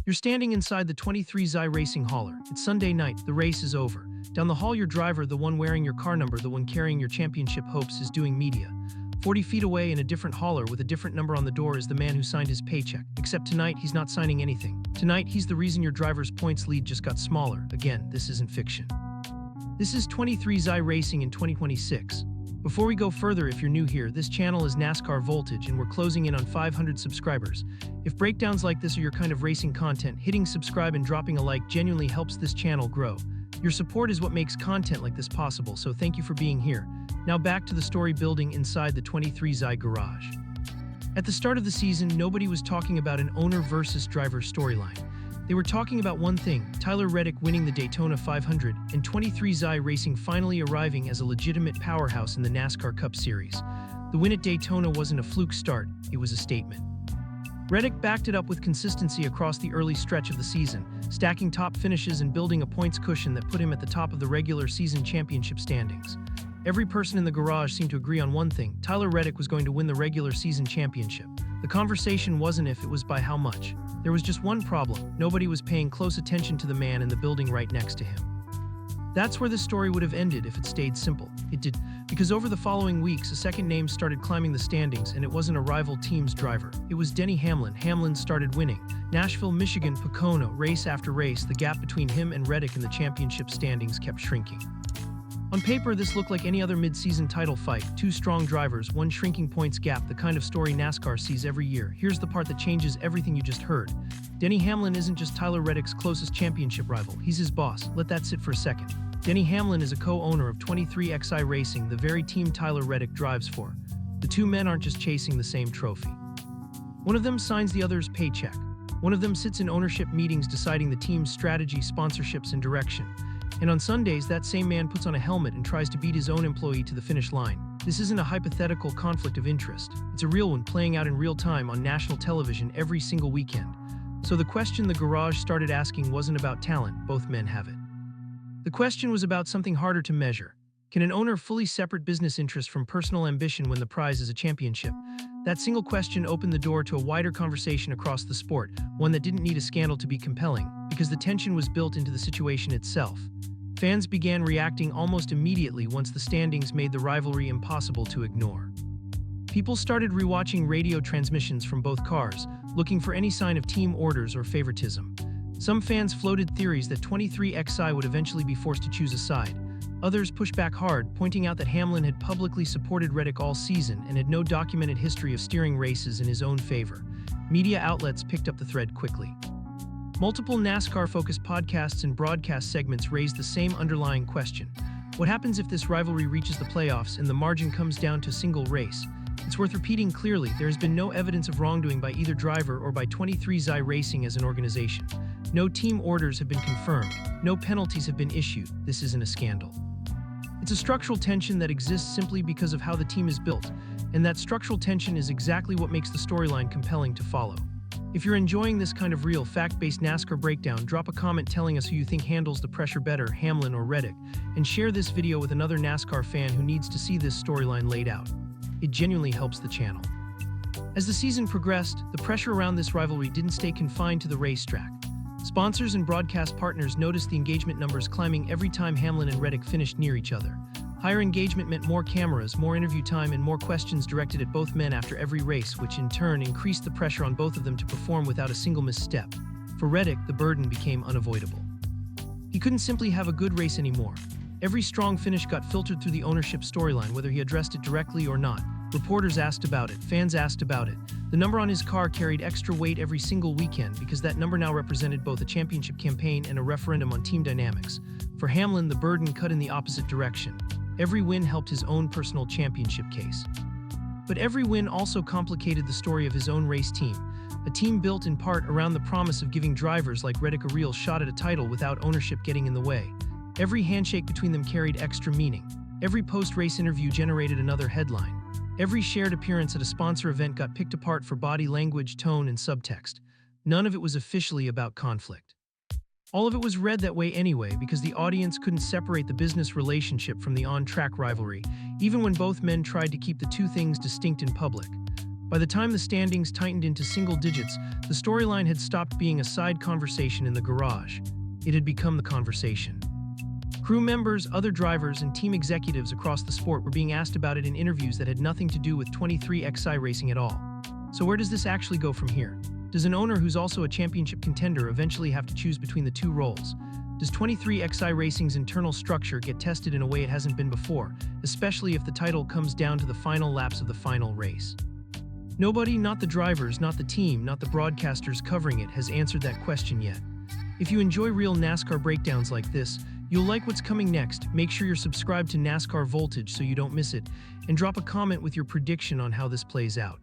You're standing inside the 23XI Racing hauler. It's Sunday night, the race is over. Down the hall, your driver, the one wearing your car number, the one carrying your championship hopes, is doing media. 40 feet away in a different hauler with a different number on the door is the man who signed his paycheck. Except tonight, he's not signing anything. Tonight, he's the reason your driver's points lead just got smaller. Again, this isn't fiction. This is 23XI Racing in 2026. Before we go further, if you're new here, this channel is NASCAR Voltage and we're closing in on 500 subscribers. If breakdowns like this are your kind of racing content, hitting subscribe and dropping a like genuinely helps this channel grow. Your support is what makes content like this possible, so thank you for being here. Now back to the story building inside the 23XI garage. At the start of the season, nobody was talking about an owner versus driver storyline. They were talking about one thing: Tyler Reddick winning the Daytona 500 and 23XI Racing finally arriving as a legitimate powerhouse in the NASCAR Cup Series. The win at Daytona wasn't a fluke start, it was a statement. Reddick backed it up with consistency across the early stretch of the season, stacking top finishes and building a points cushion that put him at the top of the regular season championship standings. Every person in the garage seemed to agree on one thing: Tyler Reddick was going to win the regular season championship. The conversation wasn't if, it was by how much. There was just one problem: nobody was paying close attention to the man in the building right next to him. That's where this story would have ended if it stayed simple. It did, because over the following weeks, a second name started climbing the standings, and it wasn't a rival team's driver. It was Denny Hamlin. Hamlin started winning. Nashville, Michigan, Pocono, race after race, the gap between him and Reddick in the championship standings kept shrinking. On paper, this looked like any other mid-season title fight. Two strong drivers, one shrinking points gap, the kind of story NASCAR sees every year. Here's the part that changes everything you just heard. Denny Hamlin isn't just Tyler Reddick's closest championship rival, he's his boss. Let that sit for a second. Denny Hamlin is a co-owner of 23XI Racing, the very team Tyler Reddick drives for. The two men aren't just chasing the same trophy. One of them signs the other's paycheck. One of them sits in ownership meetings deciding the team's strategy, sponsorships, and direction. And on Sundays, that same man puts on a helmet and tries to beat his own employee to the finish line. This isn't a hypothetical conflict of interest. It's a real one, playing out in real time on national television every single weekend. So the question the garage started asking wasn't about talent, both men have it. The question was about something harder to measure. Can an owner fully separate business interest from personal ambition when the prize is a championship? That single question opened the door to a wider conversation across the sport, one that didn't need a scandal to be compelling, because the tension was built into the situation itself. Fans began reacting almost immediately once the standings made the rivalry impossible to ignore. People started rewatching radio transmissions from both cars, looking for any sign of team orders or favoritism. Some fans floated theories that 23XI would eventually be forced to choose a side. Others pushed back hard, pointing out that Hamlin had publicly supported Reddick all season and had no documented history of steering races in his own favor. Media outlets picked up the thread quickly. Multiple NASCAR-focused podcasts and broadcast segments raised the same underlying question. What happens if this rivalry reaches the playoffs and the margin comes down to a single race? It's worth repeating clearly, there has been no evidence of wrongdoing by either driver or by 23XI Racing as an organization. No team orders have been confirmed. No penalties have been issued. This isn't a scandal. It's a structural tension that exists simply because of how the team is built, and that structural tension is exactly what makes the storyline compelling to follow. If you're enjoying this kind of real, fact-based NASCAR breakdown, drop a comment telling us who you think handles the pressure better, Hamlin or Reddick, and share this video with another NASCAR fan who needs to see this storyline laid out. It genuinely helps the channel. As the season progressed, the pressure around this rivalry didn't stay confined to the racetrack. Sponsors and broadcast partners noticed the engagement numbers climbing every time Hamlin and Reddick finished near each other. Higher engagement meant more cameras, more interview time, and more questions directed at both men after every race, which in turn increased the pressure on both of them to perform without a single misstep. For Reddick, the burden became unavoidable. He couldn't simply have a good race anymore. Every strong finish got filtered through the ownership storyline, whether he addressed it directly or not. Reporters asked about it, fans asked about it. The number on his car carried extra weight every single weekend because that number now represented both a championship campaign and a referendum on team dynamics. For Hamlin, the burden cut in the opposite direction. Every win helped his own personal championship case. But every win also complicated the story of his own race team, a team built in part around the promise of giving drivers like Reddick a real shot at a title without ownership getting in the way. Every handshake between them carried extra meaning. Every post-race interview generated another headline. Every shared appearance at a sponsor event got picked apart for body language, tone, and subtext. None of it was officially about conflict. All of it was read that way anyway because the audience couldn't separate the business relationship from the on-track rivalry, even when both men tried to keep the two things distinct in public. By the time the standings tightened into single digits, the storyline had stopped being a side conversation in the garage. It had become the conversation. Crew members, other drivers, and team executives across the sport were being asked about it in interviews that had nothing to do with 23XI racing at all. So where does this actually go from here? Does an owner who's also a championship contender eventually have to choose between the two roles? Does 23XI Racing's internal structure get tested in a way it hasn't been before, especially if the title comes down to the final laps of the final race? Nobody, not the drivers, not the team, not the broadcasters covering it, has answered that question yet. If you enjoy real NASCAR breakdowns like this, you'll like what's coming next. Make sure you're subscribed to NASCAR Voltage so you don't miss it, and drop a comment with your prediction on how this plays out.